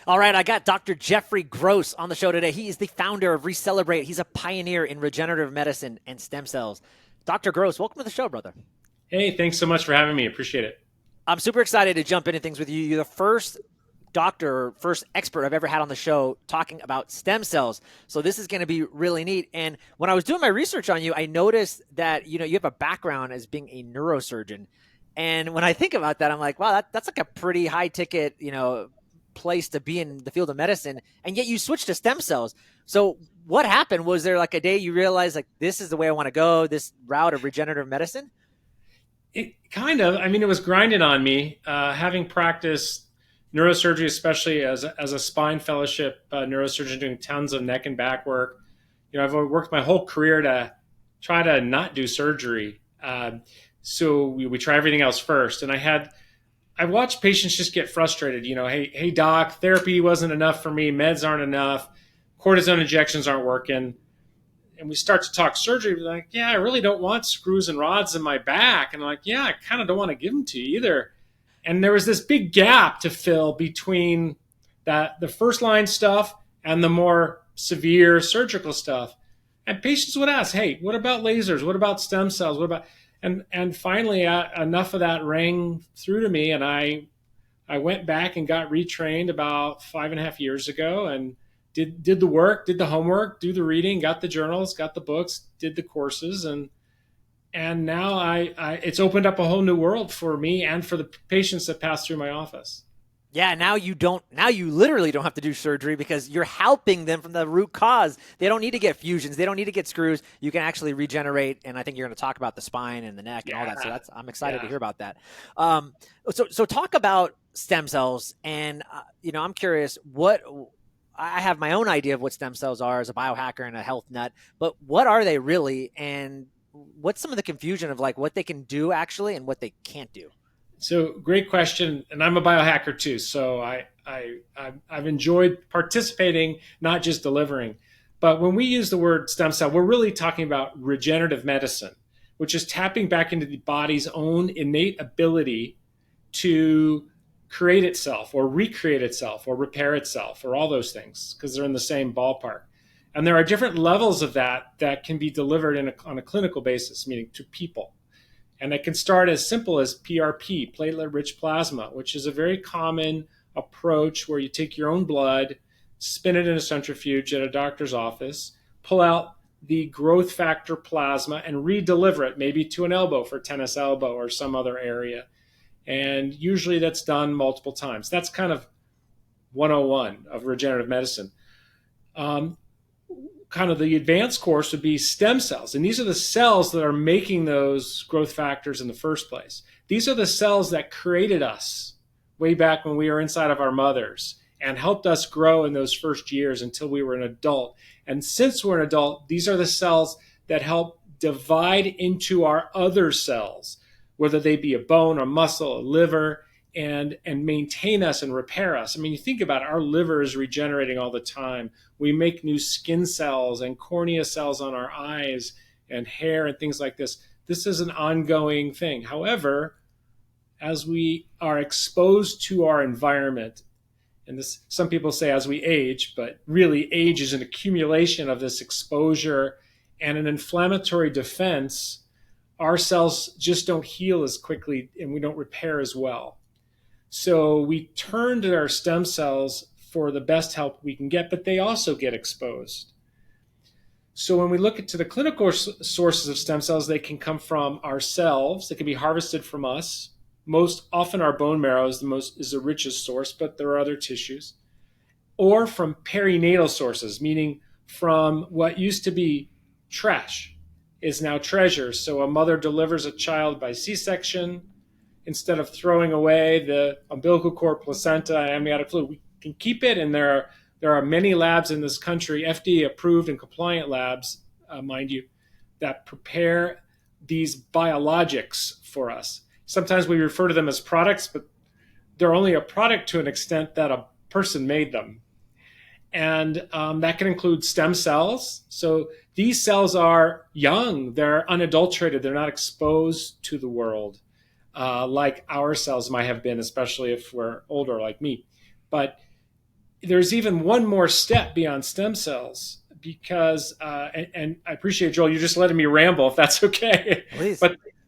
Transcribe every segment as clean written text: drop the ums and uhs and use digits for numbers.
All right, I got Dr. Jeffrey Gross on the show today. He is the founder of ReCELLebrate. He's a pioneer in regenerative medicine and stem cells. Dr. Gross, welcome to the show, brother. Hey, thanks so much for having me. Appreciate it. I'm super excited to jump into things with you. You're the first doctor, first expert I've ever had on the show talking about stem cells. So this is going to be really neat. And when I was doing my research on you, I noticed that you have a background as being a neurosurgeon. And when I think about that, I'm like, wow, that's like a pretty high ticket, place to be in the field of medicine. And yet you switched to stem cells. So what happened? Was there like a day you realized like this is the way I want to go, this route of regenerative medicine? It was grinding on me, having practiced neurosurgery, especially as a spine fellowship neurosurgeon doing tons of neck and back work. I've worked my whole career to try to not do surgery. So we try everything else first. And I watched patients just get frustrated. Hey, doc, therapy wasn't enough for me. Meds aren't enough. Cortisone injections aren't working. And we start to talk surgery. We're like, yeah, I really don't want screws and rods in my back. And I'm like, yeah, I kind of don't want to give them to you either. And there was this big gap to fill between the first line stuff and the more severe surgical stuff. And patients would ask, hey, what about lasers? What about stem cells? What about and finally enough of that rang through to me, and I went back and got retrained about 5.5 years ago, and did the work, did the homework, do the reading, got the journals, got the books, did the courses, and now I it's opened up a whole new world for me and for the patients that pass through my office. Yeah, now you literally don't have to do surgery because you're helping them from the root cause. They don't need to get fusions. They don't need to get screws. You can actually regenerate. And I think you're going to talk about the spine and the neck and all that. So I'm excited to hear about that. So talk about stem cells. And, I'm curious I have my own idea of what stem cells are as a biohacker and a health nut, but what are they really? And what's some of the confusion of like what they can do actually and what they can't do? So great question, and I'm a biohacker too. So I've enjoyed participating, not just delivering. But when we use the word stem cell, we're really talking about regenerative medicine, which is tapping back into the body's own innate ability to create itself, or recreate itself, or repair itself, or all those things, because they're in the same ballpark. And there are different levels of that can be delivered on a clinical basis, meaning to people. And it can start as simple as PRP, platelet-rich plasma, which is a very common approach where you take your own blood, spin it in a centrifuge at a doctor's office, pull out the growth factor plasma, and re-deliver it maybe to an elbow for tennis elbow or some other area. And usually that's done multiple times. That's kind of 101 of regenerative medicine. Kind of the advanced course would be stem cells. And these are the cells that are making those growth factors in the first place. These are the cells that created us way back when we were inside of our mothers and helped us grow in those first years until we were an adult. And since we're an adult, these are the cells that help divide into our other cells, whether they be a bone, a muscle, a liver, and maintain us and repair us. I mean, you think about it, our liver is regenerating all the time. We make new skin cells and cornea cells on our eyes and hair and things like this. This is an ongoing thing. However, as we are exposed to our environment, and this, some people say as we age, but really age is an accumulation of this exposure and an inflammatory defense, our cells just don't heal as quickly and we don't repair as well. So we turn to our stem cells for the best help we can get, but they also get exposed. So when we look into the clinical sources of stem cells, they can come from ourselves. They can be harvested from us. Most often our bone marrow is the richest source, but there are other tissues. Or from perinatal sources, meaning from what used to be trash is now treasure. So a mother delivers a child by C-section. Instead of throwing away the umbilical cord, placenta, and amniotic fluid, we can keep it. And there are many labs in this country, FDA approved and compliant labs, mind you, that prepare these biologics for us. Sometimes we refer to them as products, but they're only a product to an extent that a person made them. And that can include stem cells. So these cells are young, they're unadulterated, they're not exposed to the world. Like our cells might have been, especially if we're older like me. But there's even one more step beyond stem cells because, and I appreciate, Joel, you just letting me ramble if that's okay. Please.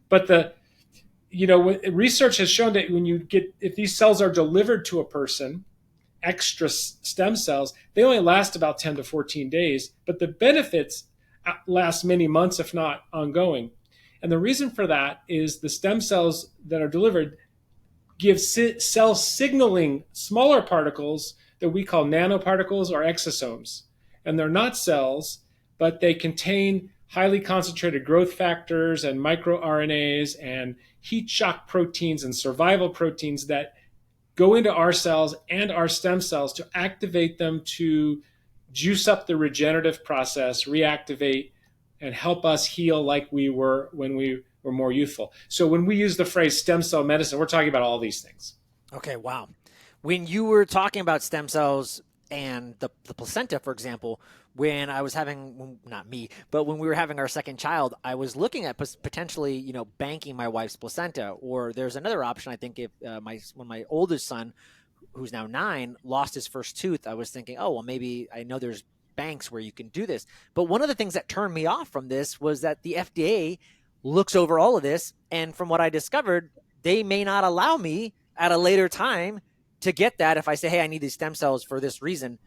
but research has shown that if these cells are delivered to a person, extra stem cells, they only last about 10 to 14 days, but the benefits last many months, if not ongoing. And the reason for that is the stem cells that are delivered give cell signaling smaller particles that we call nanoparticles or exosomes. And they're not cells, but they contain highly concentrated growth factors and microRNAs and heat shock proteins and survival proteins that go into our cells and our stem cells to activate them to juice up the regenerative process, reactivate, and help us heal like we were when we were more youthful. So when we use the phrase stem cell medicine, we're talking about all these things. Okay, wow. When you were talking about stem cells and the placenta, for example, when I was having, not me, but when we were having our second child, I was looking at potentially, banking my wife's placenta. Or there's another option. I think if when my oldest son, who's now 9, lost his first tooth, I was thinking, oh, well, maybe I know there's banks where you can do this. But one of the things that turned me off from this was that the FDA looks over all of this. And from what I discovered, they may not allow me at a later time to get that. If I say, hey, I need these stem cells for this reason,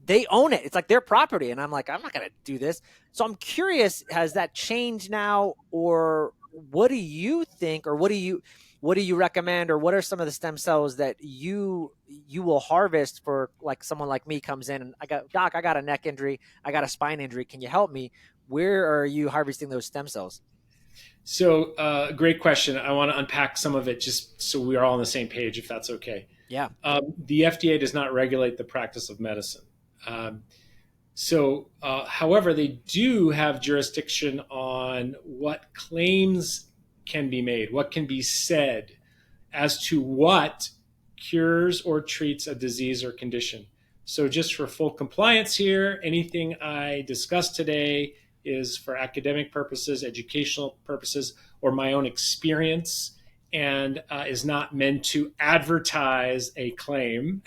they own it. It's like their property. And I'm like, I'm not going to do this. So I'm curious, has that changed now? Or what do you think? Or what do you recommend? Or what are some of the stem cells that you will harvest for, like someone like me comes in and Doc, I got a neck injury. I got a spine injury. Can you help me? Where are you harvesting those stem cells? So great question. I want to unpack some of it just so we're all on the same page, if that's okay. Yeah. The FDA does not regulate the practice of medicine. However, they do have jurisdiction on what claims can be made, what can be said as to what cures or treats a disease or condition. So just for full compliance here, anything I discuss today is for academic purposes, educational purposes, or my own experience, and is not meant to advertise a claim.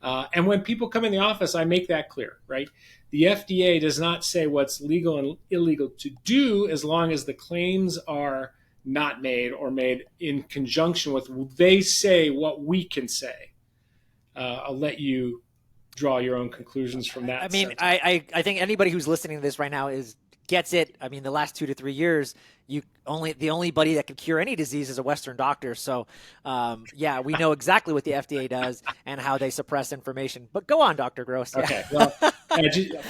And when people come in the office, I make that clear, right? The FDA does not say what's legal and illegal to do as long as the claims are not made or made in conjunction with they say what we can say. I'll let you draw your own conclusions from that. I mean, I think anybody who's listening to this right now gets it. I mean, the last 2 to 3 years, the only buddy that can cure any disease is a Western doctor. So, yeah, we know exactly what the FDA does and how they suppress information. But go on, Dr. Gross. Yeah. Okay. Well,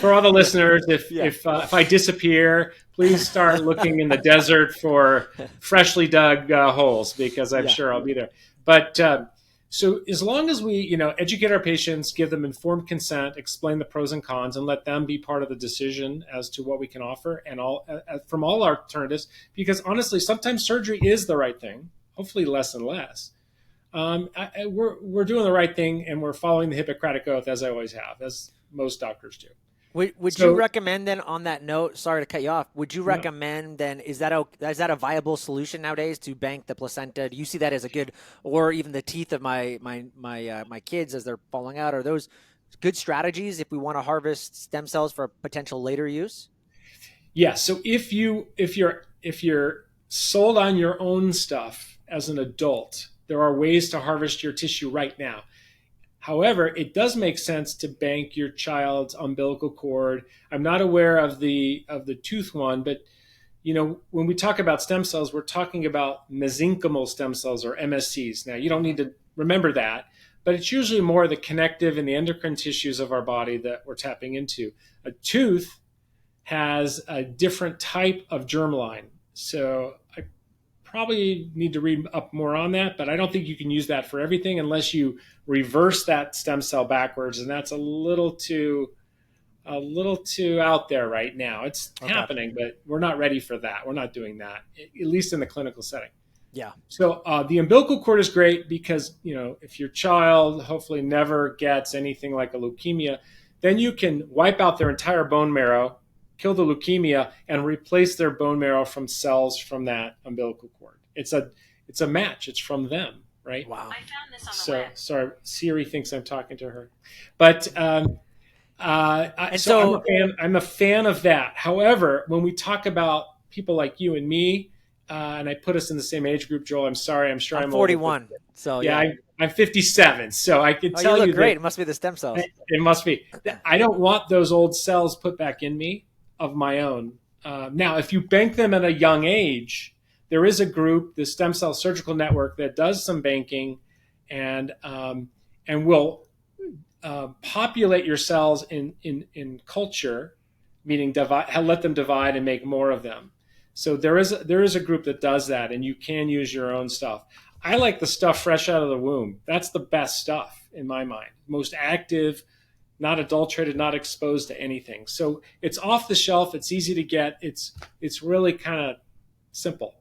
for all the listeners, if I disappear, please start looking in the desert for freshly dug holes because I'm sure I'll be there. But so as long as we, educate our patients, give them informed consent, explain the pros and cons, and let them be part of the decision as to what we can offer and from all our alternatives, because honestly, sometimes surgery is the right thing, hopefully less and less. We're doing the right thing, and we're following the Hippocratic Oath, as I always have, as most doctors do. Would you recommend then, on that note, sorry to cut you off, would you recommend then, is that a viable solution nowadays to bank the placenta? Do you see that as a good, or even the teeth of my kids as they're falling out? Are those good strategies if we want to harvest stem cells for potential later use? Yeah. So if you're sold on your own stuff as an adult, there are ways to harvest your tissue right now. However, it does make sense to bank your child's umbilical cord. I'm not aware of the tooth one, but when we talk about stem cells, we're talking about mesenchymal stem cells or MSCs. Now, you don't need to remember that, but it's usually more the connective and the endocrine tissues of our body that we're tapping into. A tooth has a different type of germline. So I probably need to read up more on that, but I don't think you can use that for everything unless you reverse that stem cell backwards, and that's a little too out there right now. It's happening, but we're not ready for that. We're not doing that, at least in the clinical setting. Yeah. So the umbilical cord is great because if your child hopefully never gets anything like a leukemia, then you can wipe out their entire bone marrow, kill the leukemia, and replace their bone marrow from cells from that umbilical cord. It's a match. It's from them, right? Wow. So sorry, Siri thinks I'm talking to her, but And so I'm a so fan. I'm a fan of that. However, when we talk about people like you and me, and I put us in the same age group, Joel, I'm sorry. I'm sure I'm I'm older, but 41. So yeah, yeah. I'm 57. So I can Oh, you tell look you that great. It must be the stem cells. it must be. I don't want those old cells put back in me of my own. Now, if you bank them at a young age, there is a group, the Stem Cell Surgical Network, that does some banking and will populate your cells in culture, meaning divide, let them divide and make more of them. So there is a group that does that, and you can use your own stuff. I like the stuff fresh out of the womb. That's the best stuff in my mind. Most active, not adulterated, not exposed to anything. So it's off the shelf. It's easy to get. It's really kind of simple.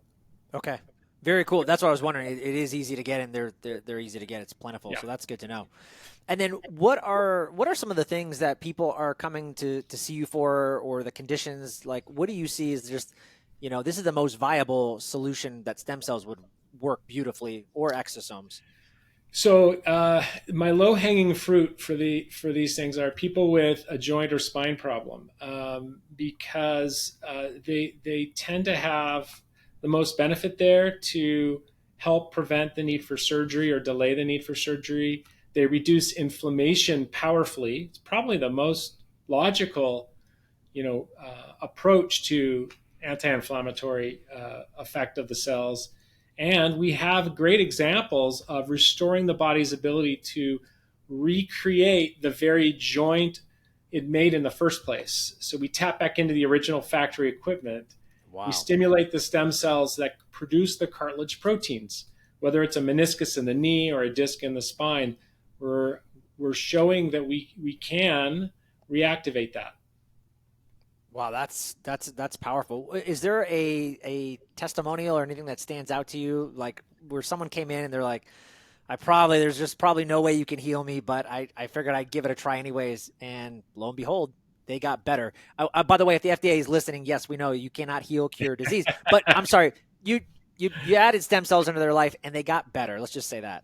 Okay. Very cool. That's what I was wondering. It is easy to get, and they're easy to get. It's plentiful, Yeah. so that's good to know. And then, what are some of the things that people are coming to see you for, or the conditions? Like, what do you see as just, this is the most viable solution that stem cells would work beautifully, or exosomes? So my low hanging fruit for these things are people with a joint or spine problem, because they tend to have the most benefit there to help prevent the need for surgery or delay the need for surgery. They reduce inflammation powerfully. It's probably the most logical, approach to anti-inflammatory effect of the cells. And we have great examples of restoring the body's ability to recreate the very joint it made in the first place. So we tap back into the original factory equipment. We Wow. stimulate the stem cells that produce the cartilage proteins, whether it's a meniscus in the knee or a disc in the spine. We're showing that we can reactivate that. Wow, that's powerful. Is there a testimonial or anything that stands out to you, like where someone came in and they're like, there's just probably no way you can heal me, but I figured I'd give it a try anyways, and lo and behold, they got better. By the way, if the FDA is listening, yes, we know you cannot heal, cure disease, but I'm sorry, you added stem cells into their life and they got better. Let's just say that.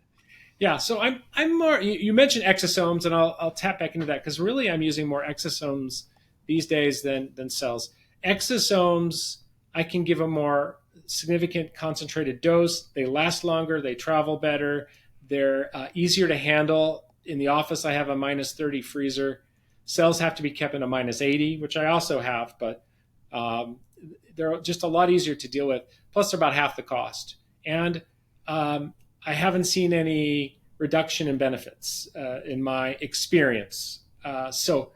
Yeah, so I'm more. You mentioned exosomes, and I'll tap back into that because really I'm using more exosomes these days than cells. Exosomes, I can give a more significant concentrated dose. They last longer. They travel better. They're easier to handle. In the office, I have a -30 freezer. Cells have to be kept in a -80, which I also have, but um, they're just a lot easier to deal with. Plus, they're about half the cost. And I haven't seen any reduction in benefits in my experience. So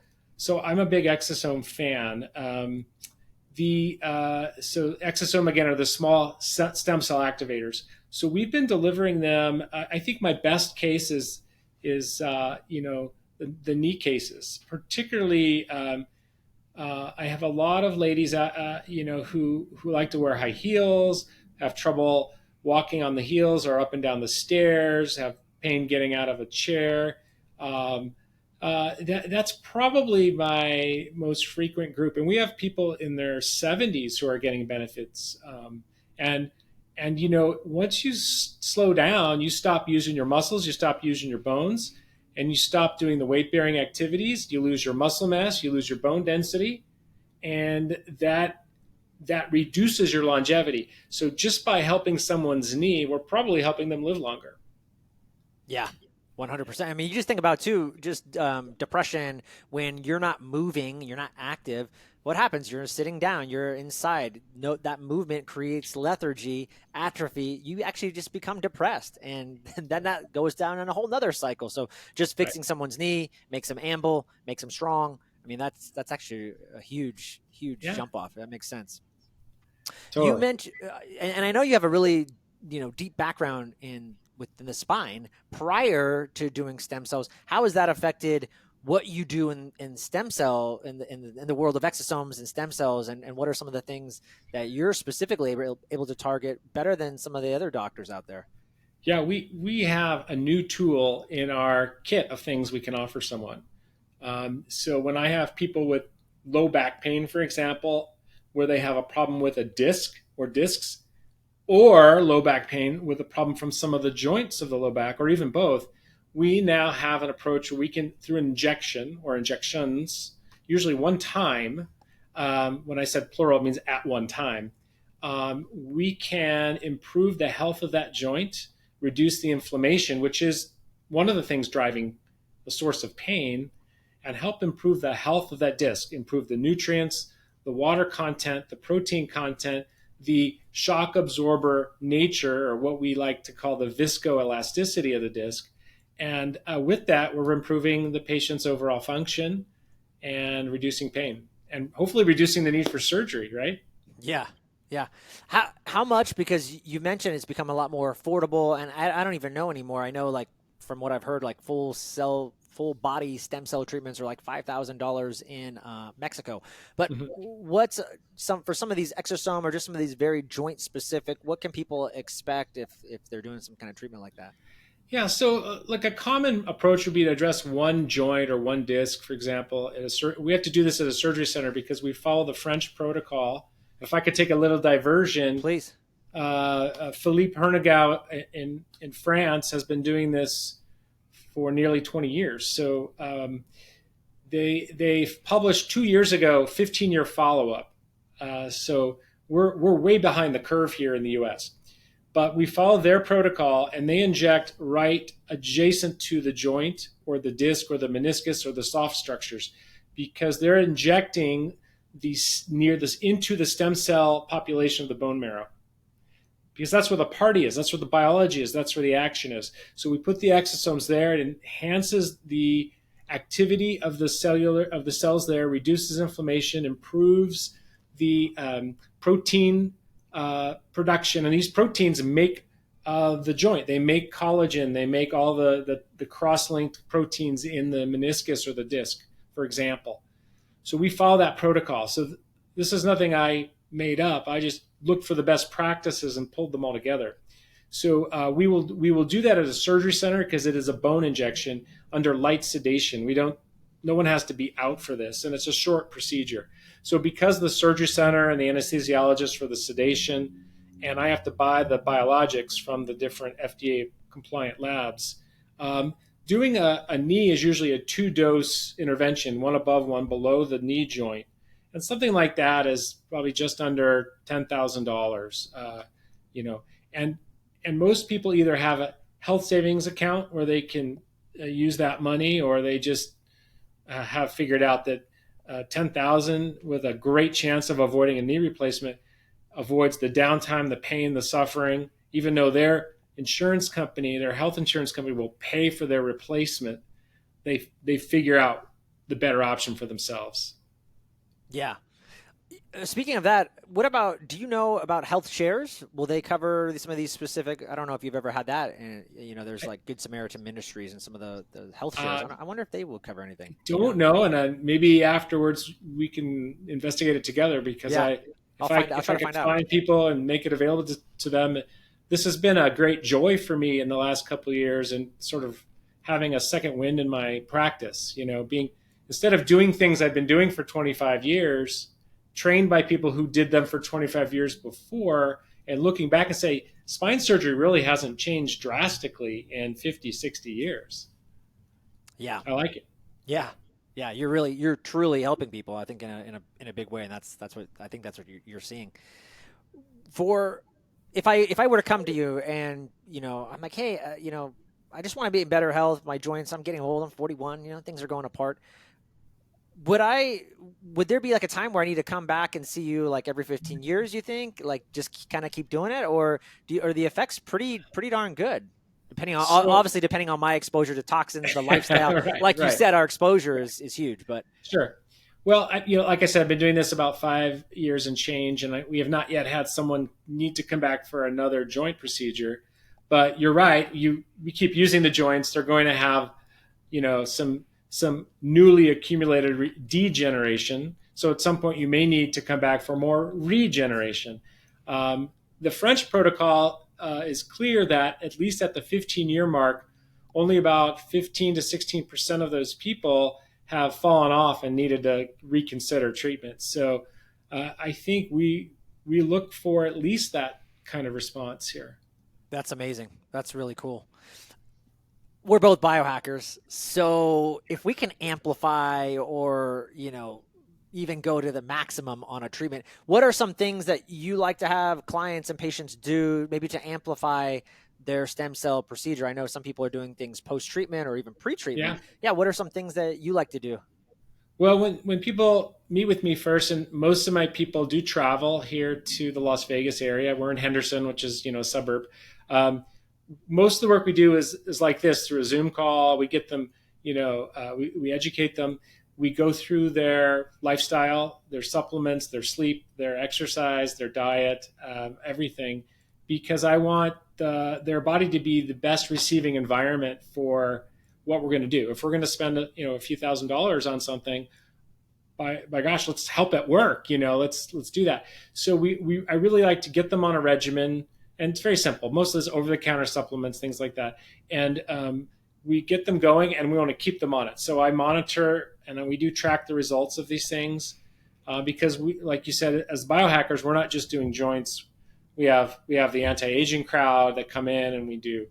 I'm a big exosome fan. So exosome again are the small stem cell activators. So we've been delivering them. I think my best case is the knee cases, particularly. I have a lot of ladies, who like to wear high heels, have trouble walking on the heels or up and down the stairs, have pain getting out of a chair. That's probably my most frequent group, and we have people in their 70s who are getting benefits. And once you slow down, you stop using your muscles, you stop using your bones, and you stop doing the weight bearing activities. You lose your muscle mass, you lose your bone density, and that reduces your longevity. So just by helping someone's knee, we're probably helping them live longer. Yeah, 100%. I mean, you just think about too, just depression when you're not moving, you're not active. What happens? You're sitting down, you're inside. No, that movement creates lethargy, atrophy. You actually just become depressed, and then that goes down in a whole nother cycle. So just Right. fixing someone's knee makes them amble, makes them strong. I mean, that's actually a huge Yeah, jump off. That makes sense. You totally. mentioned, and I know you have a really deep background within the spine prior to doing stem cells. How has that affected what you do in stem cell in the world of exosomes and stem cells, and what are some of the things that you're specifically able to target better than some of the other doctors out there? Yeah, we have a new tool in our kit of things we can offer someone. So when I have people with low back pain, for example, where they have a problem with a disc or discs, or low back pain with a problem from some of the joints of the low back, or even both, we now have an approach where we can, through injection or injections, usually one time, when I said plural, it means at one time, we can improve the health of that joint, reduce the inflammation, which is one of the things driving the source of pain, and help improve the health of that disc, improve the nutrients, the water content, the protein content, the shock absorber nature, or what we like to call the viscoelasticity of the disc. And with that, we're improving the patient's overall function and reducing pain, and hopefully reducing the need for surgery, right? Yeah. Yeah. How much? Because you mentioned it's become a lot more affordable, and I don't even know anymore. I know, like, from what I've heard, like full body stem cell treatments are like $5,000 in Mexico. But Mhm. what's some of these exosome or just some of these very joint specific? What can people expect if they're doing some kind of treatment like that? Yeah, so like a common approach would be to address one joint or one disc, for example. We have to do this at a surgery center because we follow the French protocol. If I could take a little diversion, Please. Philippe Hernigau in France has been doing this for nearly 20 years. So they published 2 years ago 15-year follow up. So we're way behind the curve here in the U.S. But we follow their protocol, and they inject right adjacent to the joint or the disc or the meniscus or the soft structures, because they're injecting these near this into the stem cell population of the bone marrow, because that's where the party is, that's where the biology is, that's where the action is. So we put the exosomes there. It enhances the activity of the cells there, reduces inflammation, improves the protein production, and these proteins make the joint. They make collagen. They make all the cross-linked proteins in the meniscus or the disc, for example. So we follow that protocol. So this is nothing I made up. I just looked for the best practices and pulled them all together. So we will do that at a surgery center because it is a bone injection under light sedation. No one has to be out for this, and it's a short procedure. So because the surgery center and the anesthesiologist for the sedation, and I have to buy the biologics from the different FDA compliant labs, doing a knee is usually a 2-dose intervention, one above, one below the knee joint. And something like that is probably just under $10,000, and most people either have a health savings account where they can use that money, or they just have figured out that 10,000 with a great chance of avoiding a knee replacement avoids the downtime, the pain, the suffering, even though their insurance company, their health insurance company, will pay for their replacement. They figure out the better option for themselves. Yeah. Speaking of that, what about, do you know about health shares? Will they cover some of these specific? I don't know if you've ever had that. And, there's like Good Samaritan Ministries and some of the health shares. I wonder if they will cover anything. Don't know, and maybe afterwards we can investigate it together, because Yeah. if I try to can find out. find people and make it available to them, this has been a great joy for me in the last couple of years, and sort of having a second wind in my practice. Being, instead of doing things I've been doing for 25 years, trained by people who did them for 25 years before, and looking back and say, spine surgery really hasn't changed drastically in 50, 60 years. Yeah. I like it. Yeah. Yeah. You're truly helping people, I think, in a big way. And that's what I think that's what you're seeing. For, if I were to come to you and, I'm like, hey, I just want to be in better health. My joints, I'm getting old. I'm 41. Things are going apart. Would there be like a time where I need to come back and see you like every 15 years, you think? Like, just kind of keep doing it? Or are the effects pretty darn good? Depending on, So obviously, depending on my exposure to toxins, the lifestyle, like you right. said, our exposure is huge, but Sure. Well, like I said, I've been doing this about 5 years and change, and we have not yet had someone need to come back for another joint procedure. But you're right. We keep using the joints. They're going to have, some newly accumulated degeneration. So at some point, you may need to come back for more regeneration. The French protocol is clear that at least at the 15-year mark, only about 15 to 16% of those people have fallen off and needed to reconsider treatment. So I think we look for at least that kind of response here. That's amazing. That's really cool. We're both biohackers. So if we can amplify or, even go to the maximum on a treatment, what are some things that you like to have clients and patients do maybe to amplify their stem cell procedure? I know some people are doing things post-treatment or even pre-treatment. Yeah. Yeah. What are some things that you like to do? Well, when people meet with me first, and most of my people do travel here to the Las Vegas area. We're in Henderson, which is a suburb. Um, Most of the work we do is like this through a Zoom call. We get them, we educate them. We go through their lifestyle, their supplements, their sleep, their exercise, their diet, everything, because I want their body to be the best receiving environment for what we're going to do. If we're going to spend a few $1,000s on something, by gosh, let's help it work. Let's do that. So I really like to get them on a regimen, and it's very simple. Most of this over the counter supplements, things like that, and we get them going, and we want to keep them on it. So I monitor and we do track the results of these things because we, like you said, as biohackers, we're not just doing joints. We have the anti-aging crowd that come in, and we do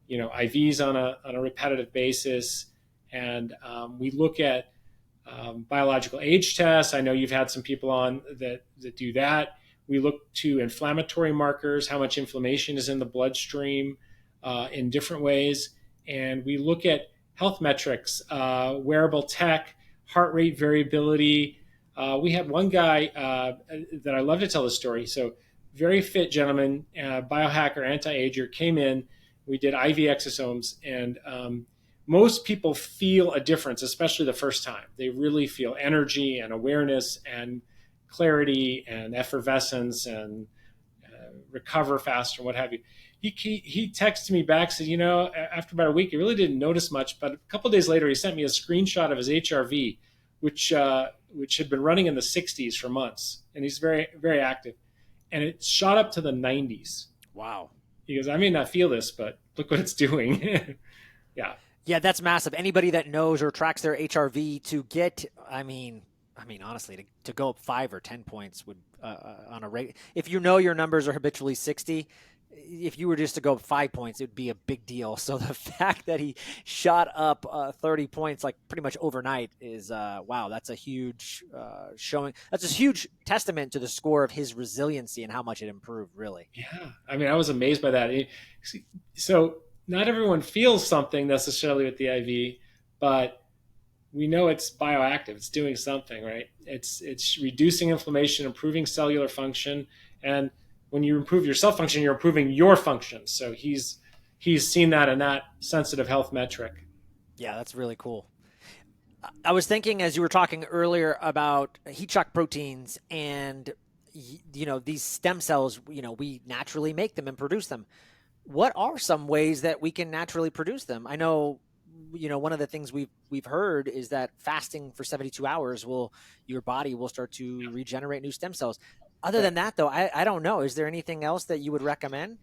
IVs on a repetitive basis, and we look at biological age tests. I know you've had some people on that do that. We look to inflammatory markers, how much inflammation is in the bloodstream in different ways. And we look at health metrics, wearable tech, heart rate variability. We had one guy that I love to tell the story. So very fit gentleman, biohacker, anti-ager, came in. We did IV exosomes, and most people feel a difference, especially the first time. They really feel energy and awareness and clarity and effervescence and recover faster, what have you. He texted me back, said, after about a week, he really didn't notice much, but a couple of days later, he sent me a screenshot of his HRV, which had been running in the 60s for months, and he's very, very active, and it shot up to the 90s. Wow. He goes, I may not feel this, but look what it's doing. Yeah. Yeah, that's massive. Anybody that knows or tracks their HRV to get, honestly, to go up 5 or 10 points would on a rate. If your numbers are habitually 60, if you were just to go up 5 points, it would be a big deal. So the fact that he shot up 30 points like pretty much overnight is wow. That's a huge showing. That's a huge testament to the score of his resiliency and how much it improved. Really. Yeah. I was amazed by that. So not everyone feels something necessarily with the IV, but we know it's bioactive. It's doing something, right? It's reducing inflammation, improving cellular function, and when you improve your cell function, you're improving your function. So he's seen that in that sensitive health metric. Yeah, that's really cool. I was thinking as you were talking earlier about heat shock proteins and these stem cells. We naturally make them and produce them. What are some ways that we can naturally produce them? I know, one of the things we've heard is that fasting for 72 hours your body will start to regenerate new stem cells. Other than that, though, I don't know. Is there anything else that you would recommend?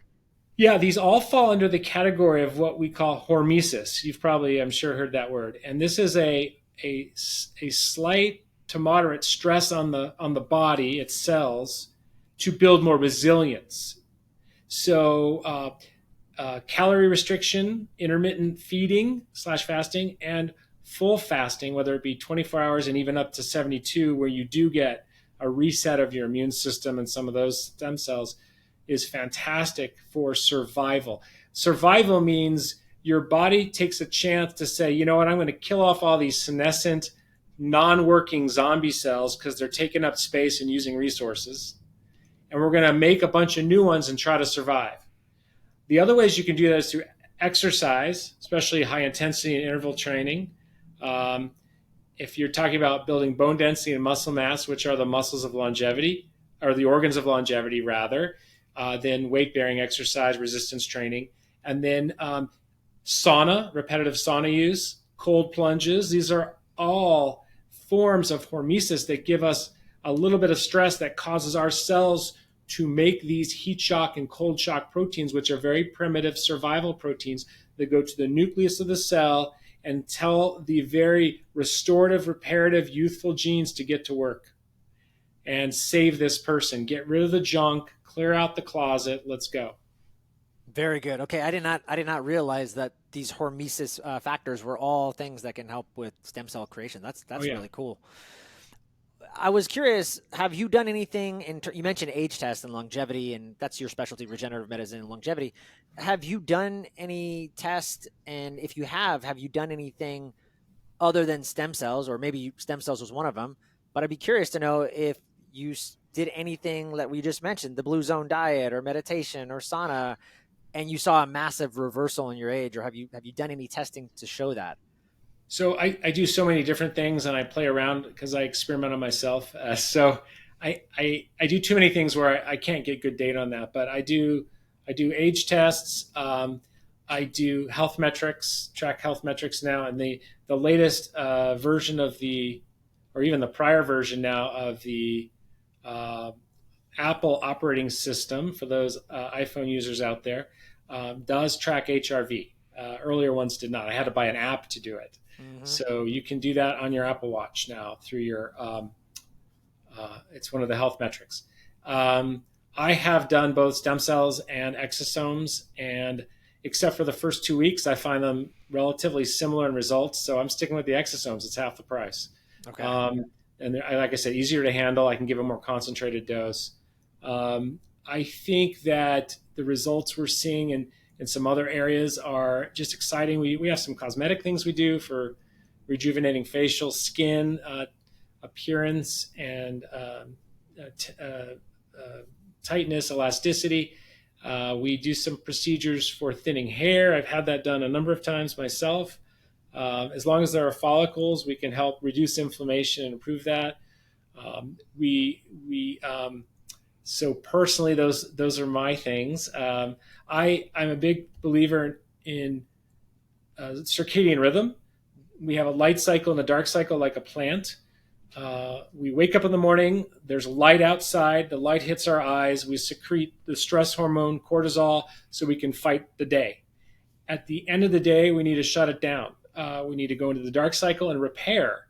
Yeah, these all fall under the category of what we call hormesis. You've probably, I'm sure, heard that word. And this is a slight to moderate stress on the body, its cells, to build more resilience. So calorie restriction, intermittent feeding / fasting, and full fasting, whether it be 24 hours and even up to 72, where you do get a reset of your immune system and some of those stem cells, is fantastic for survival. Survival means your body takes a chance to say, you know what, I'm going to kill off all these senescent, non-working zombie cells because they're taking up space and using resources. And we're going to make a bunch of new ones and try to survive. The other ways you can do that is through exercise, especially high intensity and interval training. If you're talking about building bone density and muscle mass, which are the muscles of longevity, or the organs of longevity rather, then weight-bearing exercise, resistance training, and then sauna, repetitive sauna use, cold plunges. These are all forms of hormesis that give us a little bit of stress that causes our cells to make these heat shock and cold shock proteins, which are very primitive survival proteins that go to the nucleus of the cell and tell the very restorative, reparative, youthful genes to get to work. and save this person. Get rid of the junk, clear out the closet. Let's go. Very good. Okay, I did not realize that these hormesis factors were all things that can help with stem cell creation. That's Oh that's yeah. really cool. I was curious, have you done anything you mentioned age test and longevity, and that's your specialty, regenerative medicine and longevity. Have you done any tests? And if you have you done anything other than stem cells, or maybe stem cells was one of them? But I'd be curious to know if you did anything that we just mentioned, the blue zone diet or meditation or sauna, and you saw a massive reversal in your age, or have you done any testing to show that? So I do so many different things and I play around because I experiment on myself. So I do too many things where I can't get good data on that. But I do age tests. I do health metrics, track health metrics now, and the latest version of the, or even the prior version now of the uh, Apple operating system for those iPhone users out there does track HRV. Earlier ones did not. I had to buy an app to do it. Hmm. So you can do that on your Apple Watch now through your. It's one of the health metrics. Um, I have done both stem cells and exosomes, and except for the first 2 weeks, I find them relatively similar in results. So I'm sticking with the exosomes. It's half the price. Okay. Um, and like I said, easier to handle. I can give a more concentrated dose. I think that the results we're seeing in some other areas are just exciting. We have some cosmetic things we do for rejuvenating facial skin appearance and t- tightness, elasticity. We do some procedures for thinning hair. I've had that done a number of times myself. As long as there are follicles, we can help reduce inflammation and improve that. We so personally, those are my things. I'm a big believer in circadian rhythm. We have a light cycle and a dark cycle, like a plant. We wake up in the morning, there's light outside, the light hits our eyes, we secrete the stress hormone cortisol so we can fight the day. At the end of the day, we need to shut it down. We need to go into the dark cycle and repair.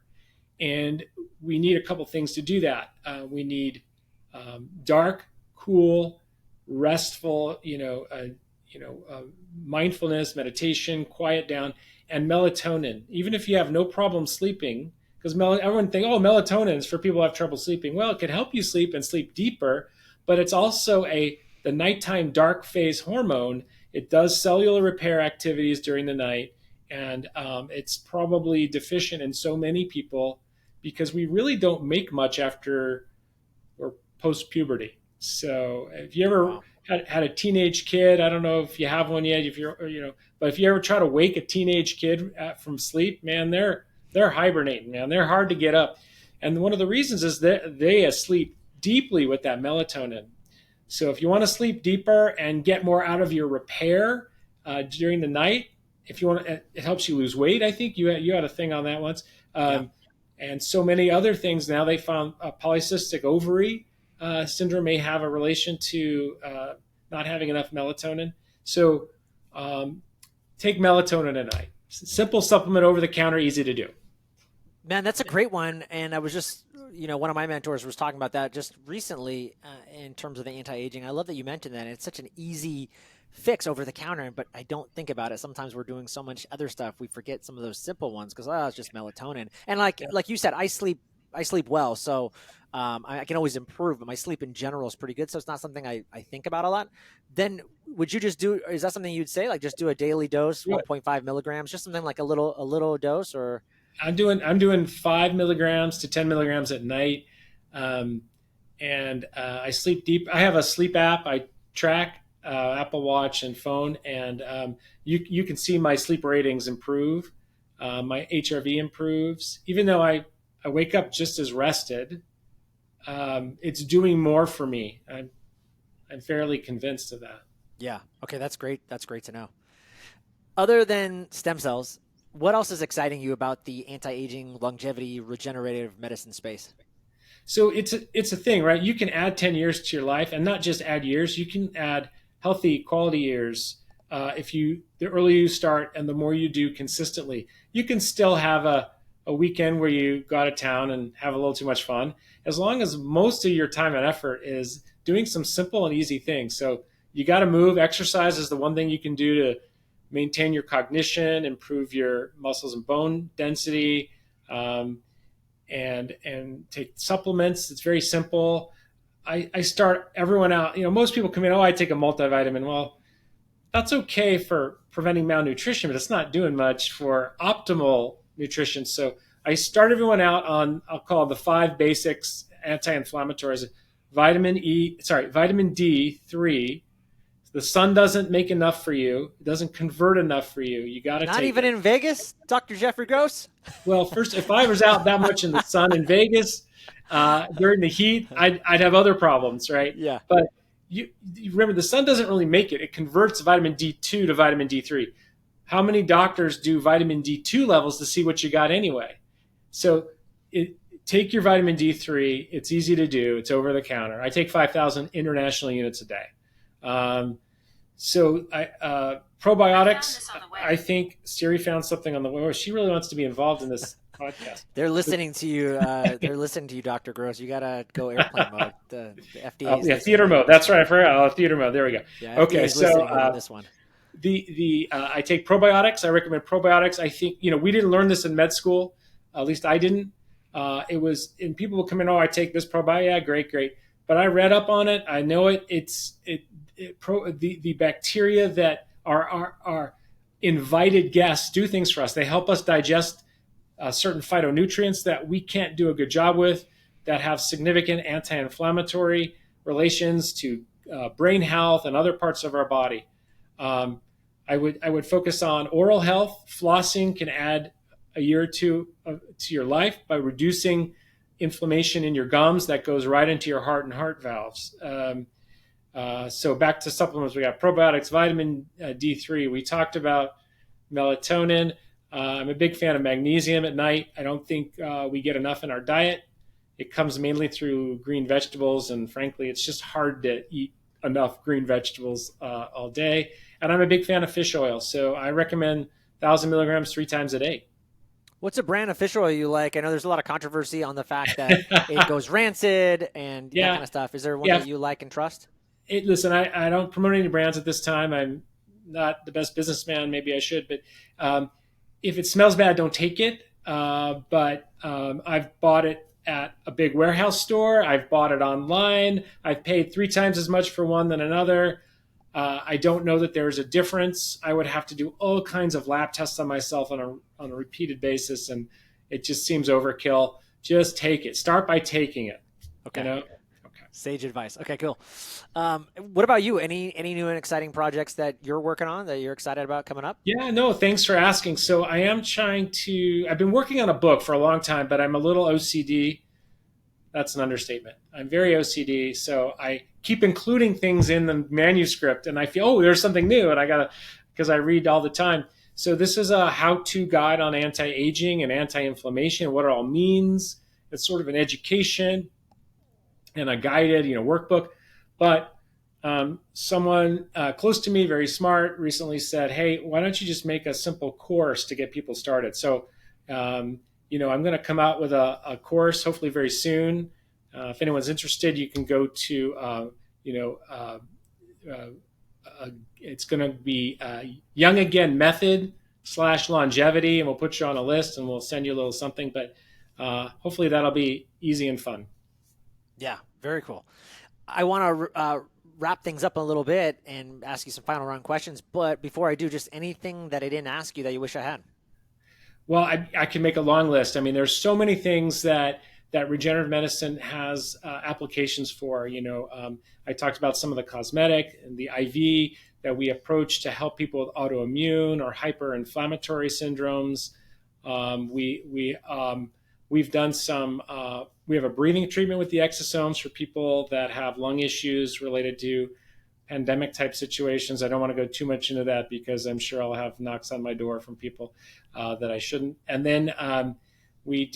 And we need a couple things to do that. We need dark, cool, restful, mindfulness, meditation, quiet down, and melatonin. Even if you have no problem sleeping, because everyone think, oh, melatonin is for people who have trouble sleeping. Well, it can help you sleep and sleep deeper, but it's also the nighttime dark phase hormone. It does cellular repair activities during the night, and it's probably deficient in so many people because we really don't make much after or post puberty. So if you ever Wow. had a teenage kid, I don't know if you have one yet, if you're, but if you ever try to wake a teenage kid from sleep, man, they're hibernating, man. They're hard to get up. And one of the reasons is that they sleep deeply with that melatonin. So if you want to sleep deeper and get more out of your repair during the night, if you want, it helps you lose weight. I think you had a thing on that once. Yeah. And so many other things. Now they found polycystic ovary syndrome may have a relation to not having enough melatonin. So um, take melatonin at night. Simple supplement over the counter, easy to do. Man, that's a great one. And I was just, one of my mentors was talking about that just recently in terms of the anti-aging. I love that you mentioned that. It's such an easy fix over the counter, but I don't think about it. Sometimes we're doing so much other stuff, we forget some of those simple ones because it's just melatonin. And like you said, I sleep well, so I can always improve. But my sleep in general is pretty good, so it's not something I think about a lot. Then would you just do? Is that something you'd say? Like just do a daily dose, Do 1.5 milligrams, just something like a little dose, or I'm doing 5 milligrams to 10 milligrams at night, um, and I sleep deep. I have a sleep app. I track Apple Watch and phone, and you can see my sleep ratings improve. My HRV improves, even though I wake up just as rested. It's doing more for me. I'm fairly convinced of that. yeah. Okay, that's great. That's great to know. Other than stem cells, what else is exciting you about the anti-aging, longevity, regenerative medicine space? So it's a thing, right? You can add 10 years to your life, and not just add years. You can add healthy quality years. If you the earlier you start and the more you do consistently, you can still have a weekend where you go out of town and have a little too much fun, as long as most of your time and effort is doing some simple and easy things. So you got to move. Exercise is the one thing you can do to maintain your cognition, improve your muscles and bone density, and take supplements. It's very simple. I start everyone out. Most people come in, oh, I take a multivitamin. Well, that's okay for preventing malnutrition, but it's not doing much for optimal nutrition. So I start everyone out on, I'll call it the 5 basics anti-inflammatories. Vitamin D3. The sun doesn't make enough for you. It doesn't convert enough for you. You got to take Not even it. in Vegas, Dr. Jeffrey Gross? Well, first, if I was out that much in the sun in Vegas during the heat, I'd have other problems, right? Yeah. But you remember, the sun doesn't really make it. It converts vitamin D2 to vitamin D3. How many doctors do vitamin D2 levels to see what you got anyway? So take your vitamin D3. It's easy to do. It's over the counter. I take 5,000 international units a day. Probiotics, I think Siri found something on the way. She really wants to be involved in this podcast. They're listening to you. They're listening to you, Dr. Gross. You got to go airplane mode. The FDA. Theater mode. That's right. I forgot. Theater mode. There we go. Yeah, okay. So on this one. I take probiotics. I recommend probiotics. I think, we didn't learn this in med school. At least I didn't. It was, and people will come in, oh, I take this probiotic. Yeah, great. But I read up on it. I know it. The bacteria that are invited guests do things for us. They help us digest certain phytonutrients that we can't do a good job with, that have significant anti-inflammatory relations to brain health and other parts of our body. I would focus on oral health. Flossing can add a year or two to your life by reducing inflammation in your gums that goes right into your heart and heart valves. So back to supplements, we got probiotics, vitamin D3. We talked about melatonin. I'm a big fan of magnesium at night. I don't think we get enough in our diet. It comes mainly through green vegetables, and frankly, it's just hard to eat enough green vegetables all day. And I'm a big fan of fish oil, so I recommend 1,000 milligrams 3 times a day. What's a brand of fish oil you like? I know there's a lot of controversy on the fact that it goes rancid and that kind of stuff. Is there one that you like and trust? Listen, I don't promote any brands at this time. I'm not the best businessman. Maybe I should, but if it smells bad, don't take it. But I've bought it at a big warehouse store. I've bought it online. I've paid 3 times as much for one than another. I don't know that there's a difference. I would have to do all kinds of lab tests on myself on a repeated basis, and it just seems overkill. Just take it. Start by taking it. Okay. Okay. Sage advice. Okay, cool. What about you? Any new and exciting projects that you're working on that you're excited about coming up? Yeah, no, thanks for asking. So I am I've been working on a book for a long time, but I'm a little OCD. That's an understatement. I'm very OCD, so I keep including things in the manuscript, and I feel, oh, there's something new, and because I read all the time. So this is a how-to guide on anti-aging and anti-inflammation, what it all means. It's sort of an education and a guided, workbook. But someone close to me, very smart, recently said, hey, why don't you just make a simple course to get people started? So I'm going to come out with a course hopefully very soon. If anyone's interested, you can go to, it's going to be Young Again Method /longevity, and we'll put you on a list and we'll send you a little something. But hopefully that'll be easy and fun. Yeah, very cool. I want to wrap things up a little bit and ask you some final round questions. But before I do, just anything that I didn't ask you that you wish I had. Well, I can make a long list. I mean, there's so many things that regenerative medicine has applications for. I talked about some of the cosmetic and the IV that we approach to help people with autoimmune or hyperinflammatory syndromes. We've done some. We have a breathing treatment with the exosomes for people that have lung issues related to pandemic type situations. I don't want to go too much into that because I'm sure I'll have knocks on my door from people that I shouldn't. And then we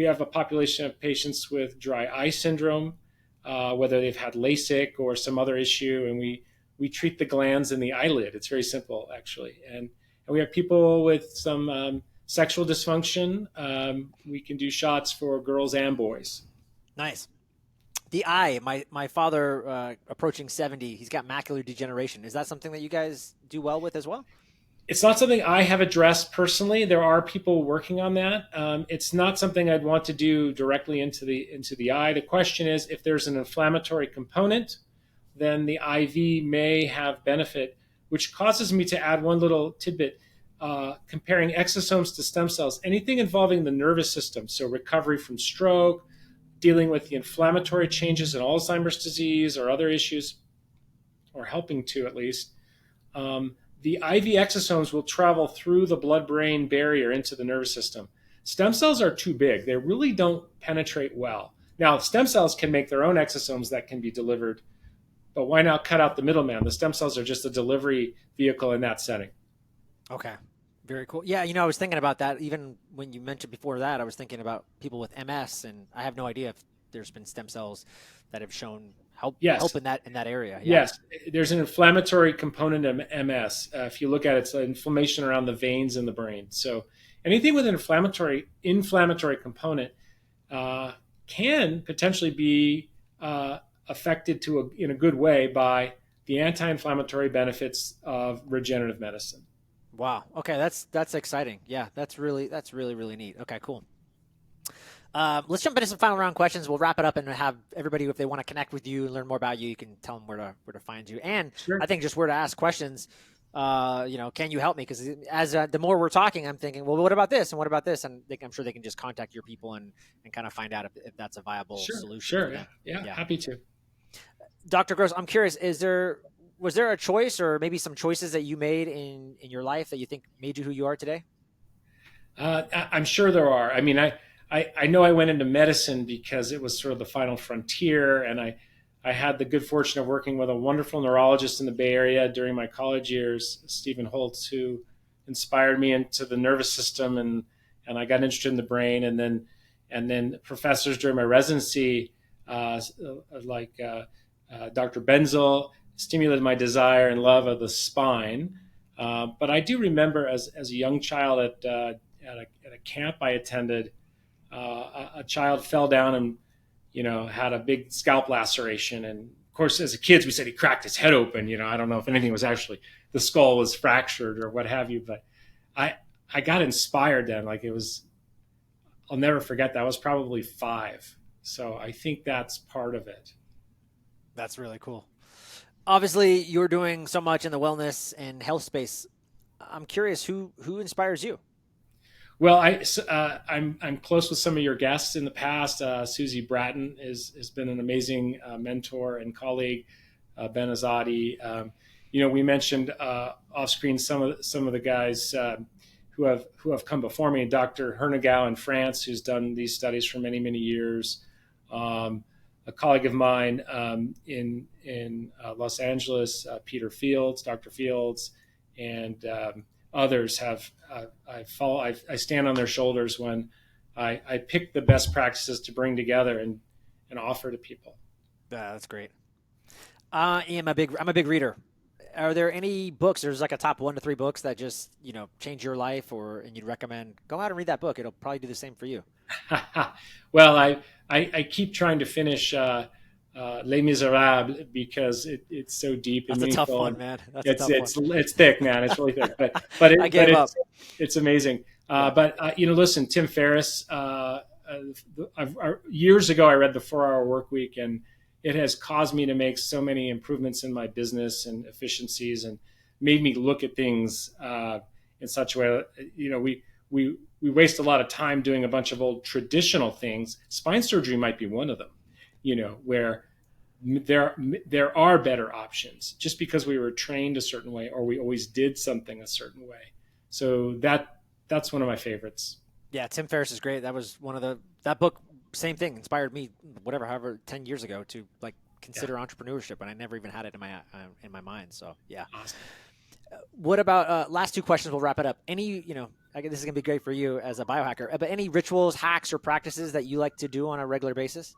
have a population of patients with dry eye syndrome, whether they've had LASIK or some other issue, and we treat the glands in the eyelid. It's very simple, actually. And we have people with some sexual dysfunction, we can do shots for girls and boys. Nice. The eye, my father, approaching 70, he's got macular degeneration. Is that something that you guys do well with as well? It's not something I have addressed personally. There are people working on that. It's not something I'd want to do directly into the eye. The question is, if there's an inflammatory component, then the IV may have benefit, which causes me to add one little tidbit. Comparing exosomes to stem cells, anything involving the nervous system, so recovery from stroke, dealing with the inflammatory changes in Alzheimer's disease or other issues, or helping to at least, the IV exosomes will travel through the blood-brain barrier into the nervous system. Stem cells are too big. They really don't penetrate well. Now, stem cells can make their own exosomes that can be delivered, but why not cut out the middleman? The stem cells are just a delivery vehicle in that setting. Okay. Very cool. Yeah, I was thinking about that. Even when you mentioned before that, I was thinking about people with MS, and I have no idea if there's been stem cells that have shown help Yes. in that area. Yeah. Yes, there's an inflammatory component of MS. If you look at it, it's inflammation around the veins in the brain. So anything with an inflammatory component can potentially be affected in a good way by the anti-inflammatory benefits of regenerative medicine. Wow. Okay, that's exciting. Yeah, that's really neat. Okay, cool. Let's jump into some final round questions. We'll wrap it up and have everybody, if they want to connect with you and learn more about you, you can tell them where to find you. And Sure. I think just where to ask questions. Can you help me? Because as the more we're talking, I'm thinking, well, what about this and what about this? And I'm sure they can just contact your people and kind of find out if that's a viable solution. Sure. For them. Yeah, happy to. Dr. Gross, I'm curious, was there a choice or maybe some choices that you made in your life that you think made you who you are today? I'm sure there are. I mean, I know I went into medicine because it was sort of the final frontier, and I had the good fortune of working with a wonderful neurologist in the Bay Area during my college years, Stephen Holtz, who inspired me into the nervous system, and I got interested in the brain, and then professors during my residency, like Dr. Benzel, stimulated my desire and love of the spine. But I do remember as a young child at a camp I attended, a child fell down and had a big scalp laceration, and of course as a kids we said he cracked his head open. I don't know if anything was actually, the skull was fractured or what have you, but I got inspired then. Like, it was, I'll never forget that. I was probably 5, so I think that's part of it. That's really cool. Obviously, you're doing so much in the wellness and health space. I'm curious, who inspires you? Well, I'm close with some of your guests in the past. Susie Bratton has been an amazing mentor and colleague. Ben Azadi. We mentioned off screen some of the guys who have come before me. Dr. Hernegau in France, who's done these studies for many years. A colleague of mine in Los Angeles, Peter Fields, Dr. Fields, and others have. I stand on their shoulders when I pick the best practices to bring together and offer to people. Yeah, that's great. I'm a big reader. Are there any books? There's like a top 1 to 3 books that just change your life, and you'd recommend go out and read that book. It'll probably do the same for you. Well, I keep trying to finish Les Miserables because it's so deep and That's meaningful. A tough one, man. That's it's a tough one. it's thick, man. It's really thick, but I gave up. It's amazing. But listen, Tim Ferriss. Years ago, I read The 4-Hour Workweek, and it has caused me to make so many improvements in my business and efficiencies, and made me look at things in such a way. We waste a lot of time doing a bunch of old traditional things. Spine surgery might be one of them, where there are better options just because we were trained a certain way or we always did something a certain way. So that's one of my favorites. Yeah, Tim Ferriss is great. That was that book, same thing, inspired me, however 10 years ago to consider entrepreneurship, and I never even had it in my mind. So yeah. Awesome. What about last 2 questions? We'll wrap it up. Any, this is gonna be great for you as a biohacker, but any rituals, hacks, or practices that you like to do on a regular basis?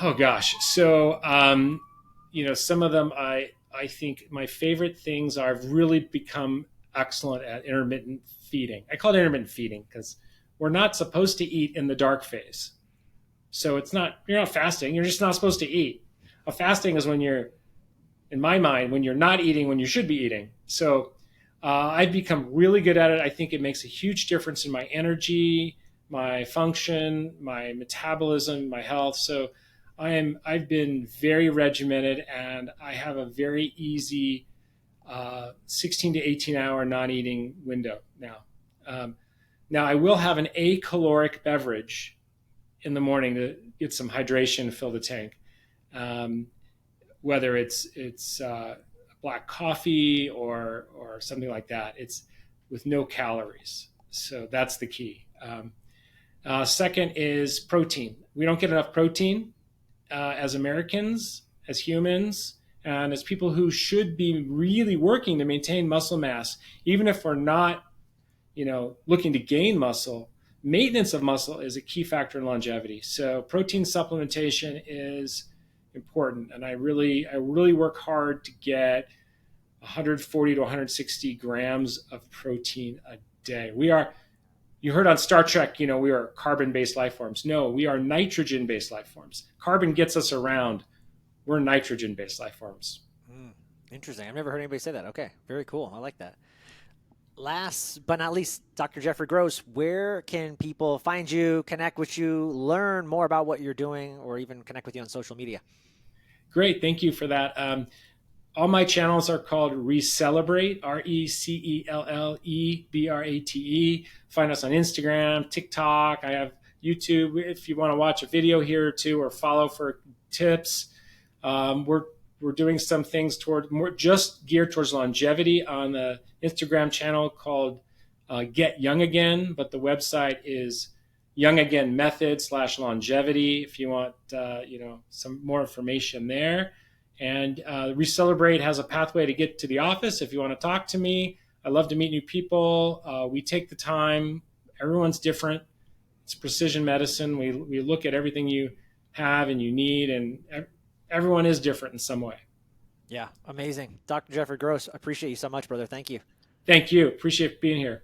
Oh gosh. So, some of them, I think my favorite things are, I've really become excellent at intermittent feeding. I call it intermittent feeding because we're not supposed to eat in the dark phase. So you're not fasting. You're just not supposed to eat. A fasting is when you're, in my mind, when you're not eating when you should be eating. So I've become really good at it. I think it makes a huge difference in my energy, my function, my metabolism, my health. So I've been very regimented, and I have a very easy 16 to 18 hour non-eating window now. Now I will have an acaloric beverage in the morning to get some hydration and fill the tank. Whether it's black coffee or something like that, it's with no calories. So that's the key. Second is protein. We don't get enough protein as Americans, as humans, and as people who should be really working to maintain muscle mass, even if we're not, looking to gain muscle. Maintenance of muscle is a key factor in longevity. So protein supplementation is important, and I really work hard to get 140 to 160 grams of protein a day. You heard on Star Trek, we are carbon-based life forms. No, we are nitrogen-based life forms. Carbon gets us around. We're nitrogen-based life forms. Interesting. I've never heard anybody say that. Okay, very cool. I like that. Last but not least, Dr. Jeffrey Gross, where can people find you, connect with you, learn more about what you're doing, or even connect with you on social media? Great. Thank you for that. All my channels are called ReCELLebrate, ReCELLebrate. Find us on Instagram, TikTok. I have YouTube if you want to watch a video here or two or follow for tips. We're doing some things toward more just geared towards longevity on the Instagram channel called Get Young Again, but the website is Young Again Method /longevity if you want some more information there. And ReCELLebrate has a pathway to get to the office if you want to talk to me. I love to meet new people. We take the time. Everyone's different. It's precision medicine. We look at everything you have and you need, and everyone is different in some way. Yeah, amazing. Dr. Jeffrey Gross, appreciate you so much, brother. Thank you. Thank you. Appreciate being here.